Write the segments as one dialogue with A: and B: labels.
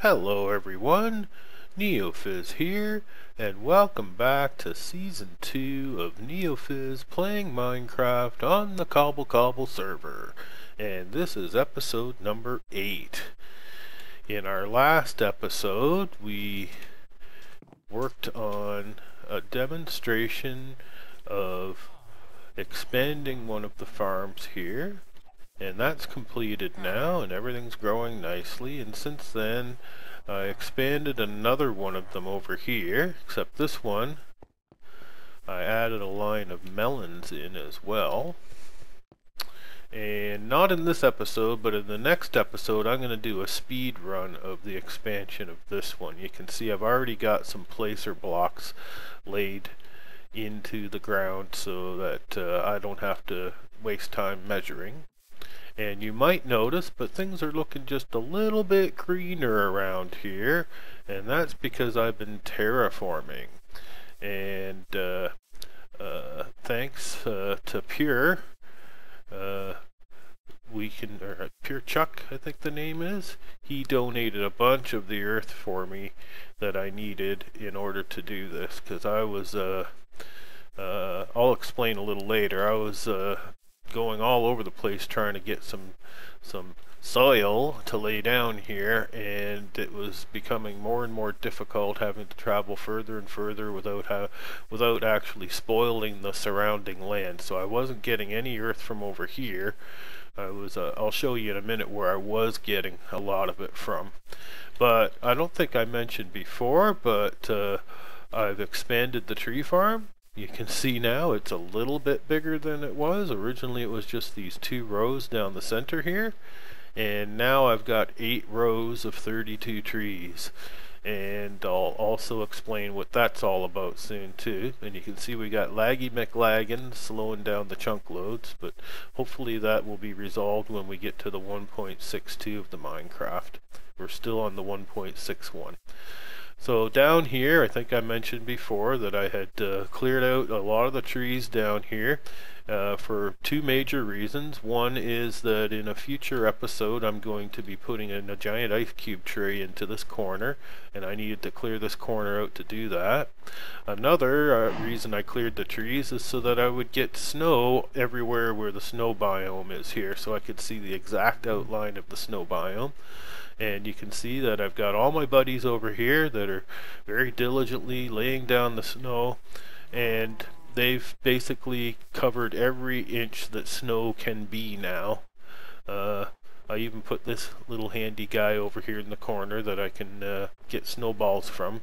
A: Hello everyone, Neofizz here, and welcome back to Season 2 of Neofizz playing Minecraft on the Cobblecobble server. And this is episode number 8. In our last episode, we worked on a demonstration of expanding one of the farms here. And that's completed now, and everything's growing nicely. And since then, I expanded another one of them over here, except this one, I added a line of melons in as well. And not in this episode, but in the next episode, I'm going to do a speed run of the expansion of this one. You can see I've already got some placer blocks laid into the ground so that I don't have to waste time measuring. And you might notice, but things are looking just a little bit greener around here, and that's because I've been terraforming. And thanks to Pure, Pure Chuck, I think the name is, he donated a bunch of the earth for me that I needed in order to do this, because I was, I'll explain a little later, I was going all over the place trying to get some soil to lay down here, and it was becoming more and more difficult having to travel further and further without actually spoiling the surrounding land. So I wasn't getting any earth from over here. I'll show you in a minute where I was getting a lot of it from. But I don't think I mentioned before, but I've expanded the tree farm. You can see now it's a little bit bigger than it was. Originally it was just these 2 rows down the center here, and now I've got 8 rows of 32 trees, and I'll also explain what that's all about soon too. And you can see we got Laggy McLaggin slowing down the chunk loads, but hopefully that will be resolved when we get to the 1.62 of the Minecraft. We're still on the 1.61. So down here, I think I mentioned before that I had cleared out a lot of the trees down here for 2 major reasons. One is that in a future episode I'm going to be putting in a giant ice cube tray into this corner, and I needed to clear this corner out to do that. Another reason I cleared the trees is so that I would get snow everywhere where the snow biome is here, so I could see the exact outline of the snow biome. And you can see that I've got all my buddies over here that are very diligently laying down the snow, and they've basically covered every inch that snow can be now. I even put this little handy guy over here in the corner that I can get snowballs from.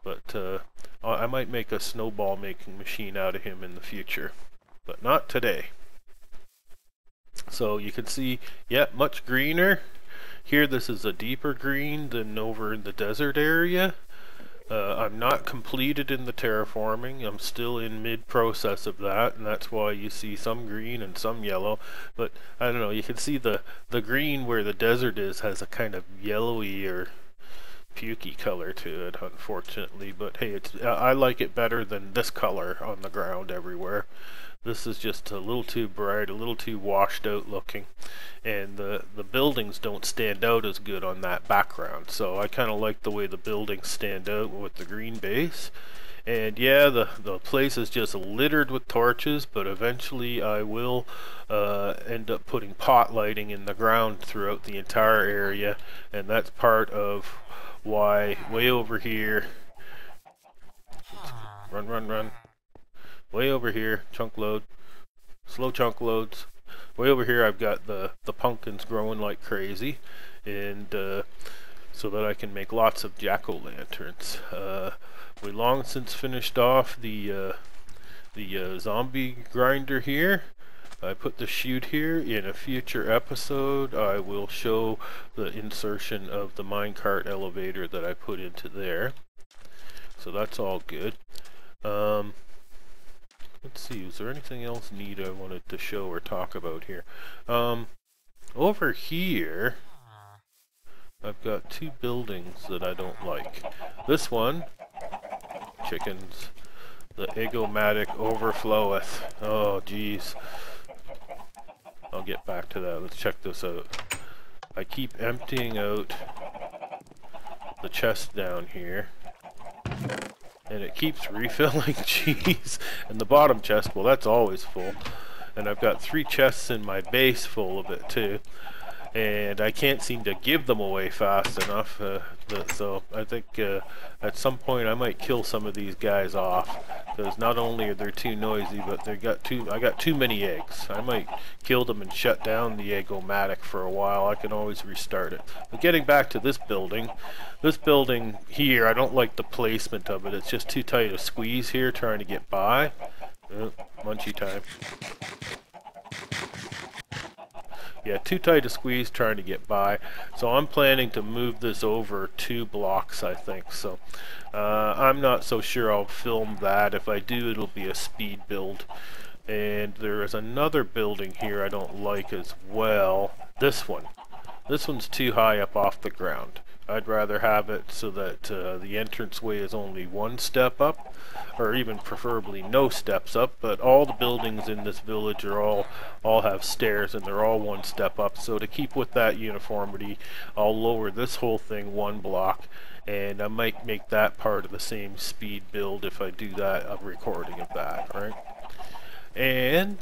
A: But I might make a snowball making machine out of him in the future, but not today. So you can see, yeah, much greener. Here this is a deeper green than over in the desert area. I'm not completed in the terraforming. I'm still in mid-process of that, and that's why you see some green and some yellow. But I don't know, you can see the green where the desert is has a kind of yellowy or pukey color to it, unfortunately. But hey, I like it better than this color on the ground everywhere. This is just a little too bright, a little too washed out looking, and the buildings don't stand out as good on that background. So I kind of like the way the buildings stand out with the green base. And yeah, the place is just littered with torches, but eventually I will end up putting pot lighting in the ground throughout the entire area, and that's part of why way over here, run. Way over here, chunk load, slow chunk loads. Way over here I've got the pumpkins growing like crazy, and so that I can make lots of jack-o'-lanterns. We long since finished off the zombie grinder here. I put the chute here. In a future episode I will show the insertion of the minecart elevator that I put into there. So that's all good. Let's see, is there anything else neat I wanted to show or talk about here? Over here, I've got 2 buildings that I don't like. This one, chickens, the Ep08 overfloweth. Oh, geez. I'll get back to that. Let's check this out. I keep emptying out the chest down here. And it keeps refilling. Jeez. And the bottom chest, well, that's always full. And I've got 3 chests in my base full of it too. And I can't seem to give them away fast enough. So I think at some point I might kill some of these guys off. Because not only are they too noisy, but I got too many eggs. I might kill them and shut down the Egg-O-Matic for a while. I can always restart it. But getting back to this building here, I don't like the placement of it. It's just too tight a squeeze here trying to get by. Munchie time. Yeah, too tight a squeeze trying to get by. So I'm planning to move this over 2 blocks, I think. So I'm not so sure I'll film that. If I do, it'll be a speed build. And there is another building here I don't like as well. This one. This one's too high up off the ground. I'd rather have it so that the entranceway is only 1 step up, or even preferably no steps up, but all the buildings in this village are all have stairs and they're all 1 step up. So to keep with that uniformity, I'll lower this whole thing 1 block, and I might make that part of the same speed build if I do that, a recording of that, right? And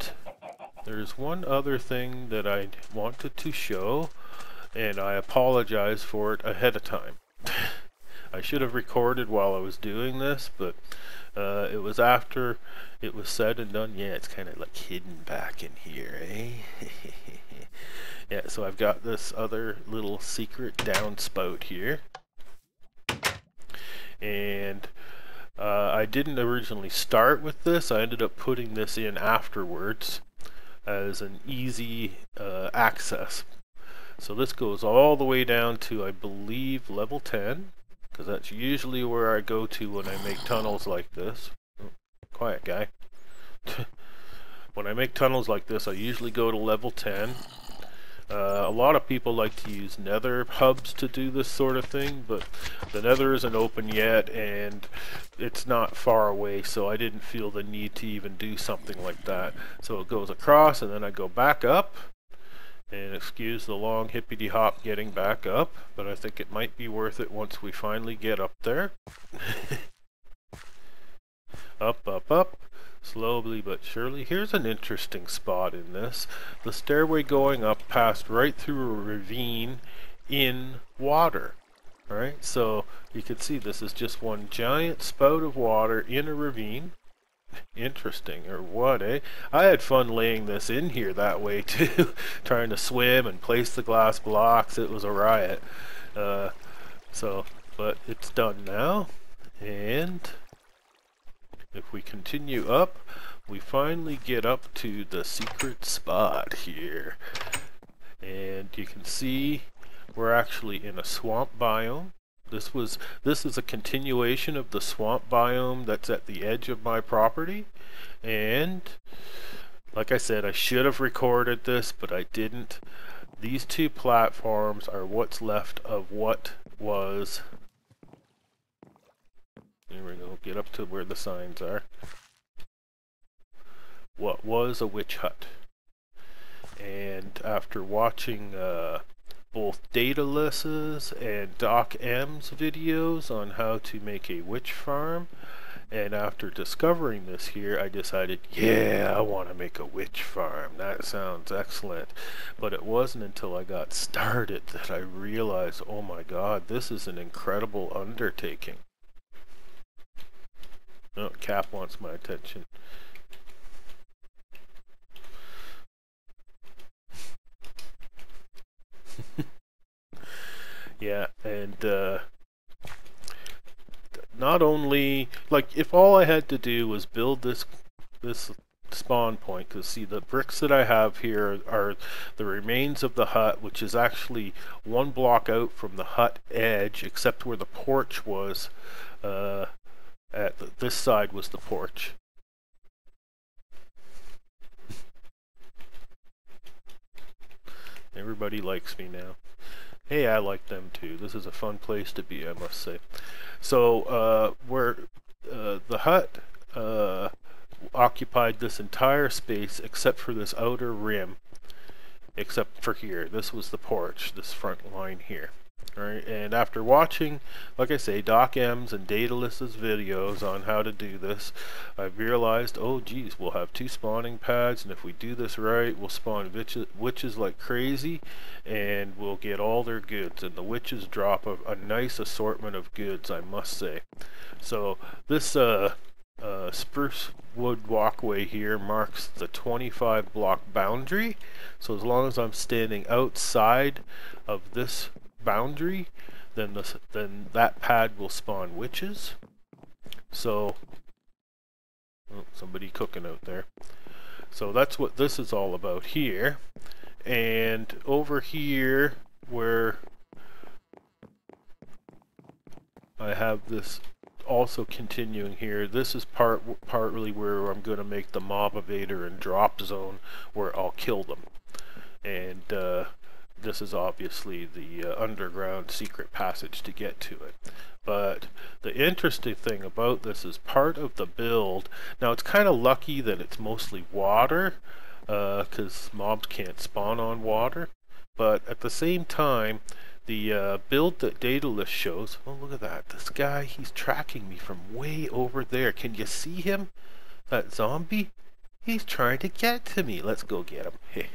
A: there's one other thing that I wanted to show, and I apologize for it ahead of time. I should have recorded while I was doing this, but it was after it was said and done. Yeah, it's kind of like hidden back in here, eh? Yeah, so I've got this other little secret downspout here. And I didn't originally start with this. I ended up putting this in afterwards as an easy access. So this goes all the way down to, I believe, level 10, because that's usually where I go to when I make tunnels like this. Oh, quiet guy. When I make tunnels like this, I usually go to level 10. A lot of people like to use nether hubs to do this sort of thing, but the nether isn't open yet and it's not far away, so I didn't feel the need to even do something like that. So it goes across and then I go back up. And excuse the long hippity hop getting back up, but I think it might be worth it once we finally get up there. Up, up, up, slowly but surely. Here's an interesting spot in this. The stairway going up passed right through a ravine in water. Alright, so you can see this is just one giant spout of water in a ravine. Interesting, or what, eh? I had fun laying this in here that way too, trying to swim and place the glass blocks. It was a riot. But it's done now, and if we continue up, we finally get up to the secret spot here, and you can see we're actually in a swamp biome. This is a continuation of the swamp biome that's at the edge of my property, and like I said, I should have recorded this, but I didn't. These 2 platforms are what's left of what was, here we go, get up to where the signs are, what was a witch hut. And after watching both Daedalus' and Doc M's videos on how to make a witch farm, and after discovering this here, I decided, yeah, I want to make a witch farm. That sounds excellent. But it wasn't until I got started that I realized, oh my god, this is an incredible undertaking. Oh, Cap wants my attention. Yeah, and not only, like, if all I had to do was build this spawn point, because see, the bricks that I have here are the remains of the hut, which is actually 1 block out from the hut edge, except where the porch was. This side was the porch. Everybody likes me now. Hey, I like them too. This is a fun place to be, I must say. So, where the hut occupied this entire space except for this outer rim, except for here. This was the porch, this front line here. Right, and after watching, like I say, Doc M's and Daedalus' videos on how to do this, I've realized, oh geez, we'll have 2 spawning pads, and if we do this right, we'll spawn witches like crazy, and we'll get all their goods, and the witches drop a nice assortment of goods, I must say. So this spruce wood walkway here marks the 25 block boundary, so as long as I'm standing outside of this boundary, then that pad will spawn witches. So oh, somebody cooking out there. So that's what this is all about here. And over here where I have this also continuing here, this is partly where I'm going to make the mob evader and drop zone where I'll kill them. And this is obviously the underground secret passage to get to it. But the interesting thing about this is part of the build, now it's kind of lucky that it's mostly water, because mobs can't spawn on water, but at the same time, the build that Daedalus shows, oh look at that, this guy, he's tracking me from way over there. Can you see him? That zombie? He's trying to get to me. Let's go get him.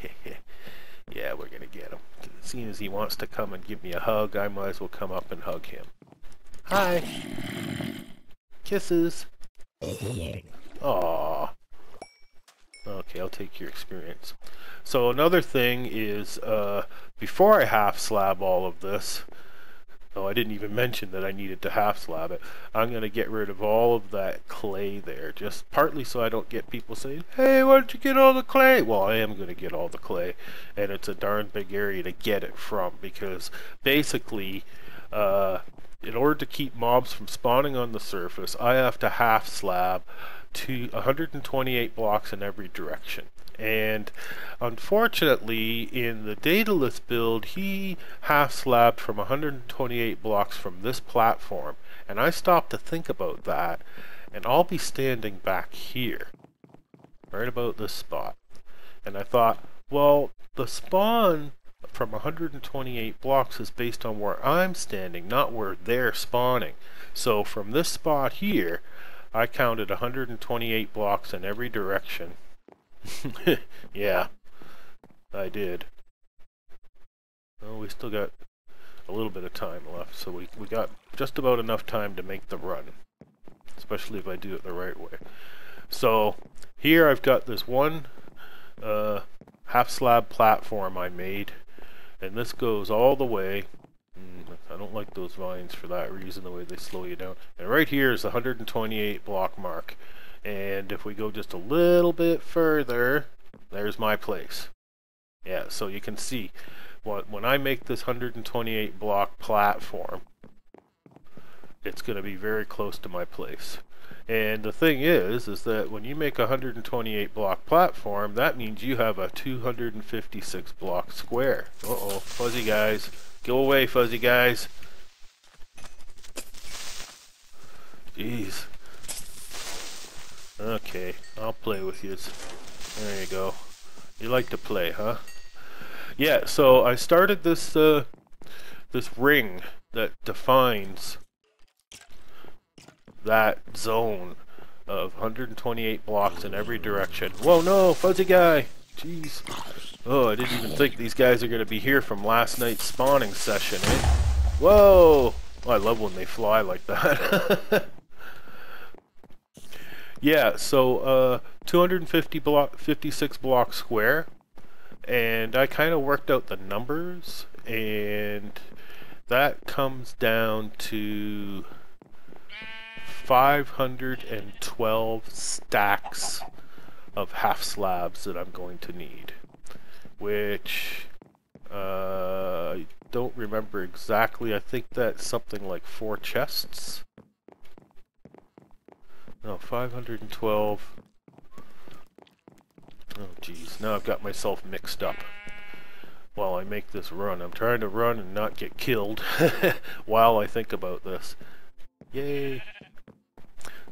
A: Yeah, we're gonna get him. Seeing as he wants to come and give me a hug, I might as well come up and hug him. Hi. Kisses. Aww. Okay, I'll take your experience. So another thing is, before I half slab all of this, oh, I didn't even mention that I needed to half slab it. I'm going to get rid of all of that clay there, just partly so I don't get people saying, hey, why don't you get all the clay? Well, I am going to get all the clay, and it's a darn big area to get it from, because basically, in order to keep mobs from spawning on the surface, I have to half slab to 128 blocks in every direction. And unfortunately, in the Daedalus build, he half slabbed from 128 blocks from this platform, and I stopped to think about that, and I'll be standing back here, right about this spot. And I thought, well, the spawn from 128 blocks is based on where I'm standing, not where they're spawning. So from this spot here, I counted 128 blocks in every direction. Yeah, I did. Oh, we still got a little bit of time left, so we got just about enough time to make the run, especially if I do it the right way. So here I've got this one half slab platform I made, and this goes all the way. I don't like those vines for that reason, the way they slow you down. And right here is the 128 block mark. And if we go just a little bit further, there's my place. Yeah, so you can see when I make this 128 block platform, it's going to be very close to my place. And the thing is that when you make a 128 block platform, that means you have a 256 block square. Uh-oh, fuzzy guys. Go away, fuzzy guys. Jeez. Okay, I'll play with you. There you go. You like to play, huh? Yeah, so I started this this ring that defines that zone of 128 blocks in every direction. Whoa, no, fuzzy guy! Jeez. Oh, I didn't even think these guys are going to be here from last night's spawning session, eh? Whoa! Oh, I love when they fly like that. Yeah, so 256 block square, and I kind of worked out the numbers, and that comes down to 512 stacks of half slabs that I'm going to need, which I don't remember exactly. I think that's something like 4 chests. No, 512. Oh geez, now I've got myself mixed up while I make this run. I'm trying to run and not get killed while I think about this. Yay!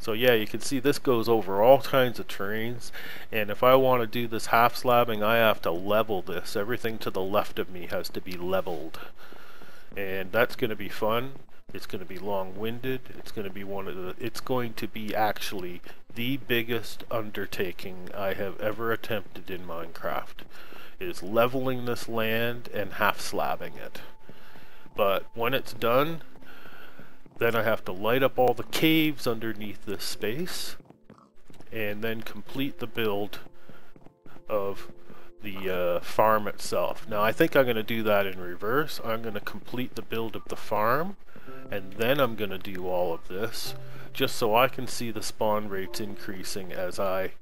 A: So yeah, you can see this goes over all kinds of terrains, and if I want to do this half slabbing, I have to level this. Everything to the left of me has to be leveled. and that's going to be fun. It's going to be long-winded. It's going to be it's going to be actually the biggest undertaking I have ever attempted in Minecraft, is leveling this land and half slabbing it. But when it's done, then I have to light up all the caves underneath this space, and then complete the build of the farm itself. Now I think I'm going to do that in reverse. I'm going to complete the build of the farm, and then I'm going to do all of this, just so I can see the spawn rates increasing as I,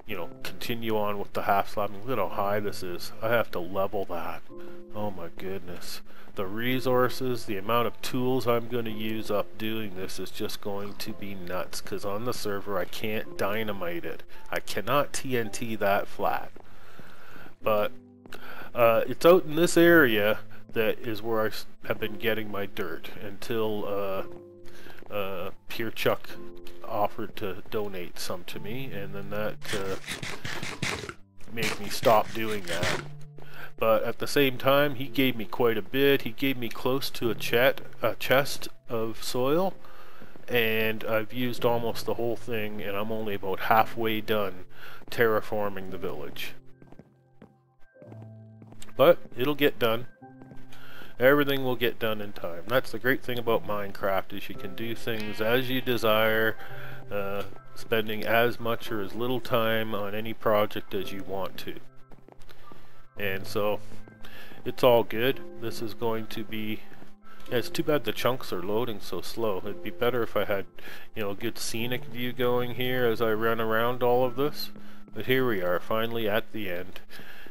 A: you know, continue on with the half slabbing. Look at how high this is. I have to level that. Oh my goodness. The resources, the amount of tools I'm going to use up doing this is just going to be nuts, because on the server I can't dynamite it. I cannot TNT that flat. But it's out in this area that is where I have been getting my dirt until Pure Chuck offered to donate some to me, and then that made me stop doing that. But at the same time, he gave me quite a bit. He gave me close to a chest of soil, and I've used almost the whole thing, and I'm only about halfway done terraforming the village. But it'll get done. Everything will get done in time. That's the great thing about Minecraft, is you can do things as you desire, spending as much or as little time on any project as you want to. And so it's all good. This is going to be, yeah, it's too bad the chunks are loading so slow. It'd be better if I had, you know, a good scenic view going here as I run around all of this. But here we are, finally at the end,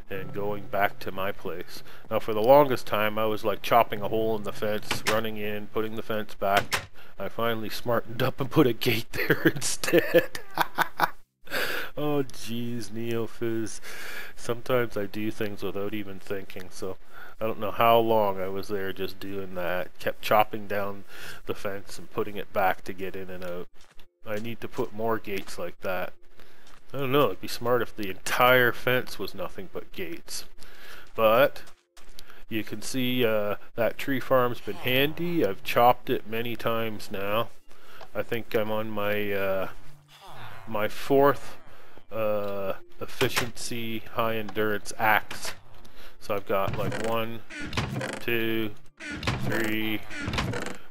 A: and going back to my place. Now for the longest time I was like chopping a hole in the fence, running in, putting the fence back. I finally smartened up and put a gate there instead. Oh geez, Neofizz. Sometimes I do things without even thinking, so I don't know how long I was there just doing that. Kept chopping down the fence and putting it back to get in and out. I need to put more gates like that. I don't know, it'd be smart if the entire fence was nothing but gates. But you can see that tree farm's been handy. I've chopped it many times now. I think I'm on my my fourth efficiency high endurance axe. So I've got like 1, 2, 3,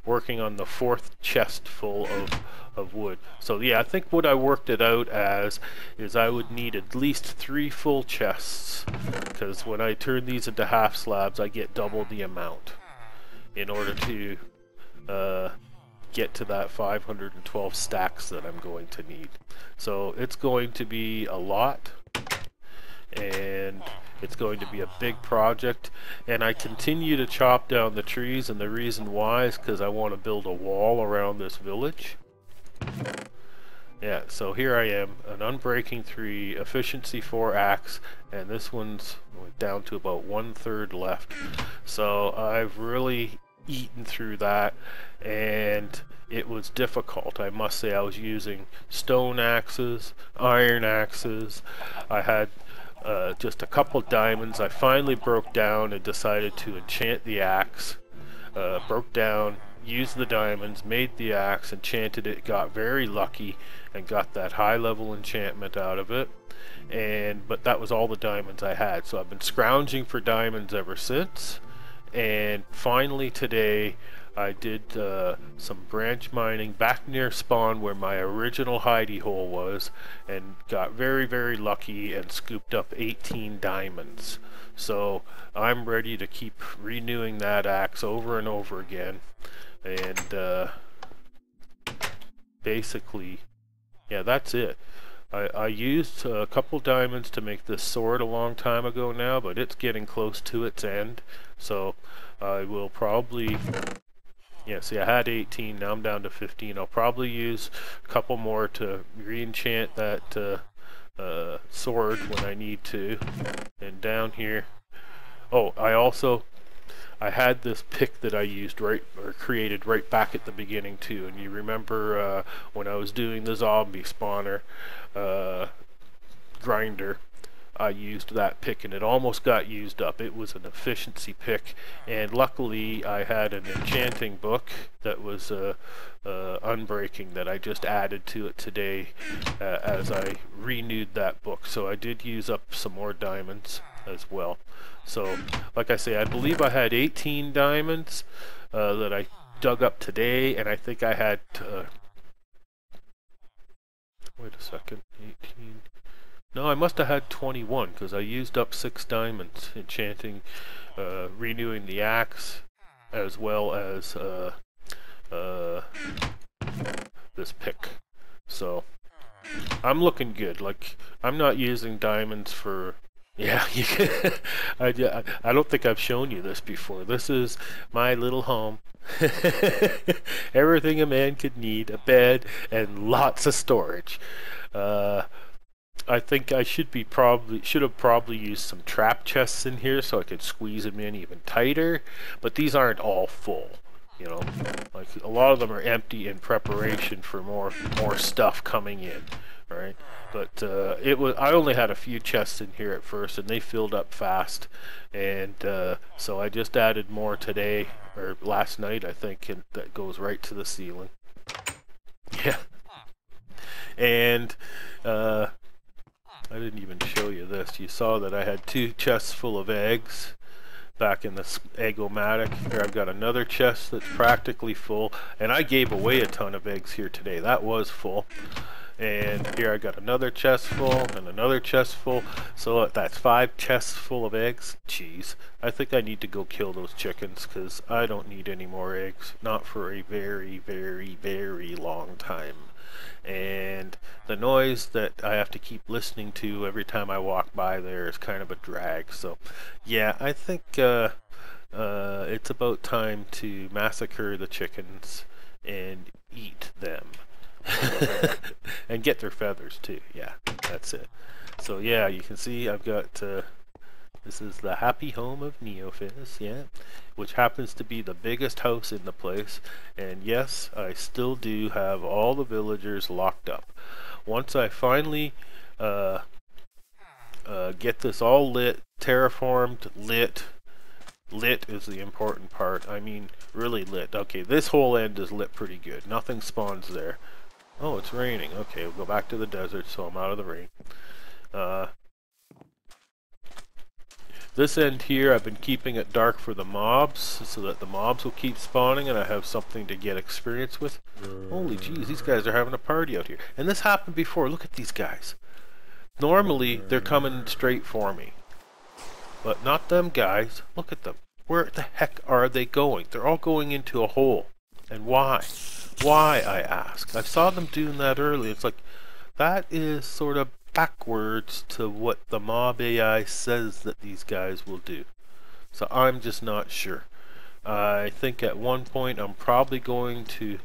A: working on the fourth chest full of wood. So yeah, I think what I worked it out as is I would need at least 3 full chests, because when I turn these into half slabs I get double the amount in order to get to that 512 stacks that I'm going to need. So it's going to be a lot, and it's going to be a big project, and I continue to chop down the trees, and the reason why is because I want to build a wall around this village. Yeah, so here I am, an Unbreaking 3, Efficiency 4 axe, and this one's down to about 1/3 left. So I've really eaten through that, and it was difficult. I must say I was using stone axes, iron axes. I had just a couple diamonds. I finally broke down and decided to enchant the axe. Broke down, used the diamonds, made the axe, enchanted it, got very lucky and got that high level enchantment out of it. But that was all the diamonds I had, so I've been scrounging for diamonds ever since. And finally today I did some branch mining back near spawn where my original hidey hole was, and got very, very lucky and scooped up 18 diamonds. So I'm ready to keep renewing that axe over and over again. And basically, yeah, that's it. I used a couple diamonds to make this sword a long time ago now, but it's getting close to its end. So I will probably, yeah, see I had 18, now I'm down to 15. I'll probably use a couple more to re-enchant that sword when I need to. And down here, oh, I had this pick that I used created right back at the beginning too, and you remember when I was doing the zombie spawner grinder, I used that pick, and it almost got used up. It was an efficiency pick, and luckily I had an enchanting book that was unbreaking that I just added to it today as I renewed that book. So I did use up some more diamonds as well. So like I say, I believe I had 18 diamonds that I dug up today, and I think I had wait a second, 18. No, I must have had 21 because I used up 6 diamonds enchanting, renewing the axe, as well as this pick. So I'm looking good. Like, I'm not using diamonds for. Yeah, you can, I don't think I've shown you this before. This is my little home. Everything a man could need: a bed and lots of storage. I think I should have probably used some trap chests in here so I could squeeze them in even tighter, but these aren't all full. You know, like a lot of them are empty in preparation for more stuff coming in, right? But I only had a few chests in here at first, and they filled up fast, and so I just added more today or last night, I think, and that goes right to the ceiling. Yeah, and I didn't even show you this. You saw that I had 2 chests full of eggs back in the Egg-O-Matic. Here I've got another chest that's practically full, and I gave away a ton of eggs here today. That was full. And here I got another chest full and another chest full. So that's 5 chests full of eggs. Jeez, I think I need to go kill those chickens because I don't need any more eggs. Not for a very, very, very long time. And the noise that I have to keep listening to every time I walk by there is kind of a drag. So yeah, I think it's about time to massacre the chickens and eat them. And get their feathers too. Yeah, that's it. So yeah, you can see I've got this is the happy home of Neofizz, yeah, which happens to be the biggest house in the place. And yes, I still do have all the villagers locked up. Once I finally get this all lit, terraformed, lit is the important part. I mean, really lit. Okay, this whole end is lit pretty good. Nothing spawns there. Oh, it's raining. Okay, we'll go back to the desert, so I'm out of the rain. This end here, I've been keeping it dark for the mobs, so that the mobs will keep spawning and I have something to get experience with. Holy jeez, these guys are having a party out here. And this happened before. Look at these guys. Normally, they're coming straight for me. But not them guys. Look at them. Where the heck are they going? They're all going into a hole. And why? Why, I ask? I saw them doing that earlier. It's like, that is sort of backwards to what the mob AI says that these guys will do. So I'm just not sure. I think at one point I'm probably going to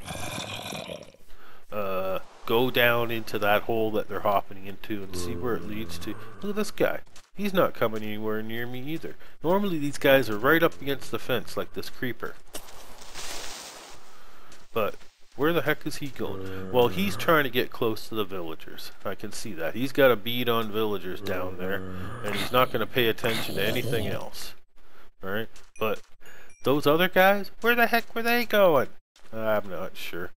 A: go down into that hole that they're hopping into and see where it leads to. Look at this guy. He's not coming anywhere near me either. Normally these guys are right up against the fence like this creeper. But where the heck is he going? Well, he's trying to get close to the villagers. I can see that. He's got a bead on villagers down there, and he's not going to pay attention to anything else. Alright? But those other guys, where the heck were they going? I'm not sure.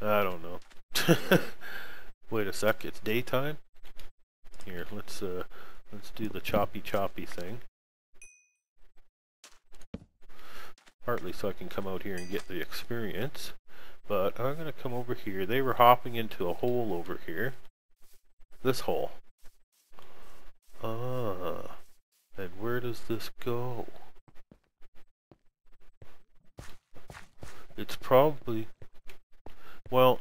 A: I don't know. Wait a sec, it's daytime? Here, let's do the choppy thing. Partly so I can come out here and get the experience. But I'm going to come over here. They were hopping into a hole over here. This hole. Ah. And where does this go? It's probably... Well,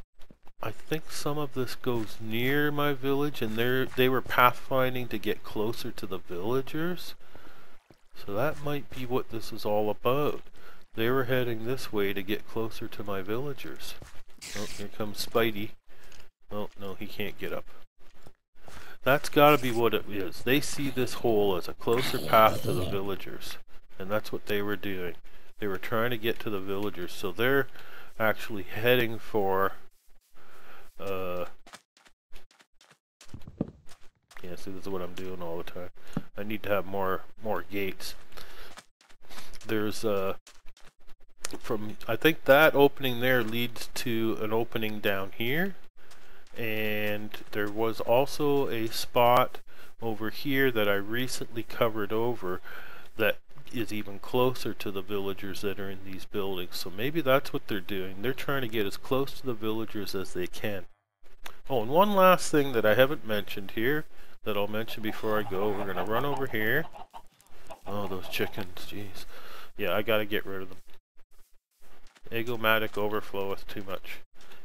A: I think some of this goes near my village, and they were pathfinding to get closer to the villagers. So that might be what this is all about. They were heading this way to get closer to my villagers. Oh, here comes Spidey. Oh, no, he can't get up. That's gotta be what it is. They see this hole as a closer path to the villagers. And that's what they were doing. They were trying to get to the villagers. So they're actually heading for... Yeah, see, this is what I'm doing all the time. I need to have more gates. There's I think that opening there leads to an opening down here, and there was also a spot over here that I recently covered over that is even closer to the villagers that are in these buildings. So maybe that's what they're doing. They're trying to get as close to the villagers as they can. Oh, and one last thing that I haven't mentioned here that I'll mention before I go. We're gonna run over here. Oh, those chickens, jeez. Yeah, I gotta get rid of them. Eggomatic overflow is too much.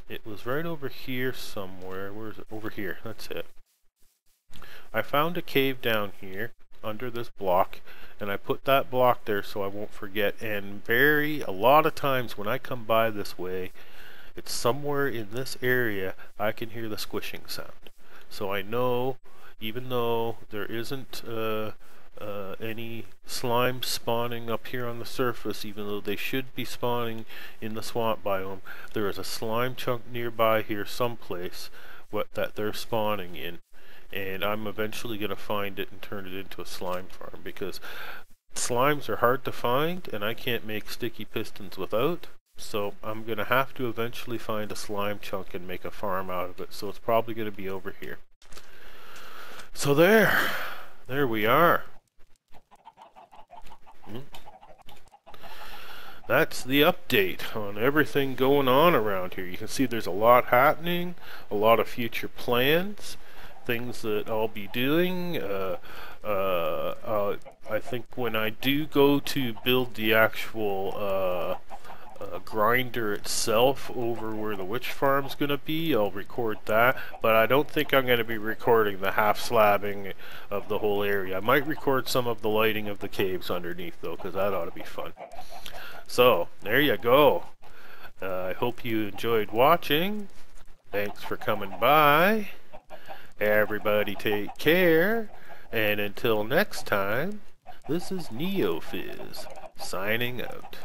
A: It was right over here somewhere. Where is it? Over here. That's it. I found a cave down here under this block, and I put that block there so I won't forget. And a lot of times when I come by this way, it's somewhere in this area I can hear the squishing sound. So I know, even though there isn't any slime spawning up here on the surface, even though they should be spawning in the swamp biome, there is a slime chunk nearby here someplace that they're spawning in, and I'm eventually going to find it and turn it into a slime farm, because slimes are hard to find and I can't make sticky pistons without. So I'm going to have to eventually find a slime chunk and make a farm out of it. So it's probably going to be over here. So there we are. That's the update on everything going on around here. You can see there's a lot happening, a lot of future plans, things that I'll be doing. I think when I do go to build the actual grinder itself over where the witch farm's gonna be, I'll record that, but I don't think I'm gonna be recording the half slabbing of the whole area. I might record some of the lighting of the caves underneath though, because that ought to be fun. So there you go. I hope you enjoyed watching. Thanks for coming by. Everybody take care, and until next time, this is Neofizz signing out.